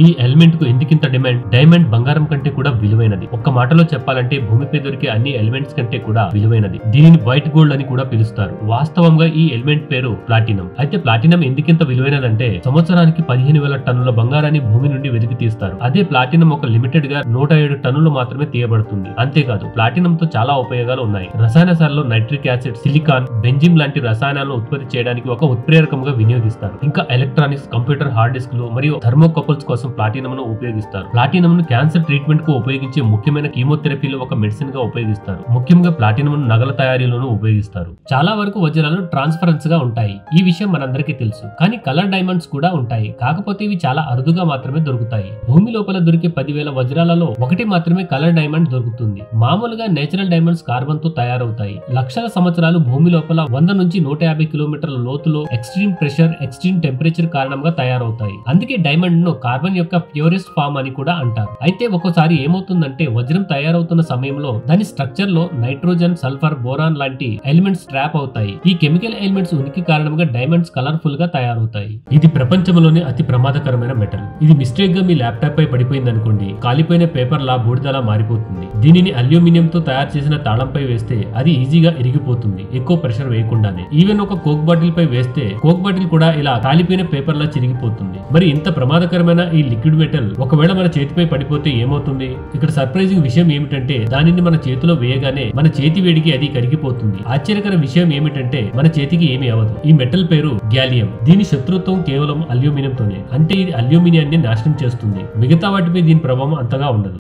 ఈ ఎలిమెంట్ కు ఎందుకింత డిమాండ్? డైమండ్ బంగారం కంటే కూడా విలువైనది. ఒక్క మాటలో చెప్పాలంటే భూమిపై దొరికే అన్ని ఎలిమెంట్స్ కంటే కూడా విలువైనది. దీనిని వైట్ గోల్డ్ అని కూడా పిలుస్తారు. వాస్తవంగా ఈ ఎలిమెంట్ పేరు ప్లాటినం. అయితే ప్లాటినం ఎందుకింత విలువైనదంటే సంవత్సరానికి 15,000 టన్నుల బంగారాన్ని భూమి నుండి వెలికి తీస్తారు. అదే ప్లాటినం ఒక లిమిటెడ్ గా 107 టన్నులు మాత్రమే తీయబడుతుంది. అంతేకాదు ప్లాటినం తో చాలా ఉపయోగాలు ఉన్నాయి. రసాయనశాలలో నైట్రిక్ యాసిడ్, సిలికాన్, బెంజిన్ లాంటి రసాయనాలను ఉత్పత్తి చేయడానికి ఒక ఉత్ప్రేరకంగా వినియోగిస్తారు. ఇంకా ఎలక్ట్రానిక్స్, కంప్యూటర్ హార్డ్ డిస్క్లు మరియు థర్మోకపుల్స్ కోసం ప్లాటినం ను ఉపయోగిస్తారు. ప్లాటినం ను క్యాన్సర్ ట్రీట్మెంట్ కు ఉపయోగించే ముఖ్యమైన కీమోథెరపీలో ఒక మెడిసిన్ గా ఉపయోగిస్తారు. ముఖ్యంగా ప్లాటినం ను నగల తయారీలోనూ ఉపయోగిస్తారు. చాలా వరకు వజ్రాలు ట్రాన్స్పరెన్స్ గా ఉంటాయి. ఈ విషయం మనందరికీ తెలుసు. కానీ కలర్ డైమండ్స్ కూడా ఉంటాయి. కాకపోతే ఇవి చాలా అరుదుగా మాత్రమే దొరుకుతాయి. భూమి లోపల దొరికే 10,000 వజ్రాలలో ఒకటి మాత్రమే కలర్ డైమండ్ దొరుకుతుంది. మామూలుగా నేచురల్ డైమండ్స్ కార్బన్ తో తయారవుతాయి. లక్షల సంవత్సరాలు భూమి లోపల 100 నుంచి 150 కిలోమీటర్ల లోతులో ఎక్స్ట్రీమ్ ప్రెషర్, ఎక్స్ట్రీమ్ టెంపరేచర్ కారణంగా తయారవుతాయి. అందుకే డైమండ్ ను కార్బన్ యొక్క ప్యూరెస్ట్ ఫామ్ అని కూడా అంటారు. అయితే ఒక్కోసారి ఏమవుతుందంటే వజ్రం తయారవుతున్న సమయంలో దాని స్ట్రక్చర్ లో నైట్రోజన్, సల్ఫర్, బోరాన్ లాంటి ఎలిమెంట్స్ ట్రాప్ అవుతాయి. ఈ కెమికల్ ఎలిమెంట్స్ ఉనికి కారణంగా డైమండ్స్ కలర్ఫుల్ గా తయారవుతాయి. ఇది ప్రపంచంలోనే అతి ప్రమాదకరమైన మెటల్. ఇది మిస్టేక్ గా మీ ల్యాప్టాప్ పై పడిపోయింది అనుకోండి, కాలిపోయిన పేపర్ లా బూడిదలా మారిపోతుంది. దీనిని అల్యూమినియం తో తయారు చేసిన తాళంపై వేస్తే అది ఈజీగా ఇరిగిపోతుంది, ఎక్కువ ప్రెషర్ వేయకుండానే. ఈవెన్ ఒక కోక్ బాటిల్ పై వేస్తే కోక్ బాటిల్ కూడా ఇలా కాలిపోయిన పేపర్ లా చిరిగిపోతుంది. మరి ఇంత ప్రమాదకరమైన ఈ లిక్విడ్ మెటల్ ఒకవేళ మన చేతిపై పడిపోతే ఏమవుతుంది? ఇక్కడ సర్ప్రైజింగ్ విషయం ఏమిటంటే దానిని మన చేతిలో వేయగానే మన చేతి వేడికి అది కరిగిపోతుంది. ఆశ్చర్యకర విషయం ఏమిటంటే మన చేతికి ఏమీ అవ్వదు. ఈ మెటల్ పేరు గ్యాలియం. దీని శత్రుత్వం కేవలం అల్యూమినియం తోనే. అంటే ఇది అల్యూమినియాన్ని నాశనం చేస్తుంది. మిగతా వాటిపై దీని ప్రభావం అంతగా ఉండదు.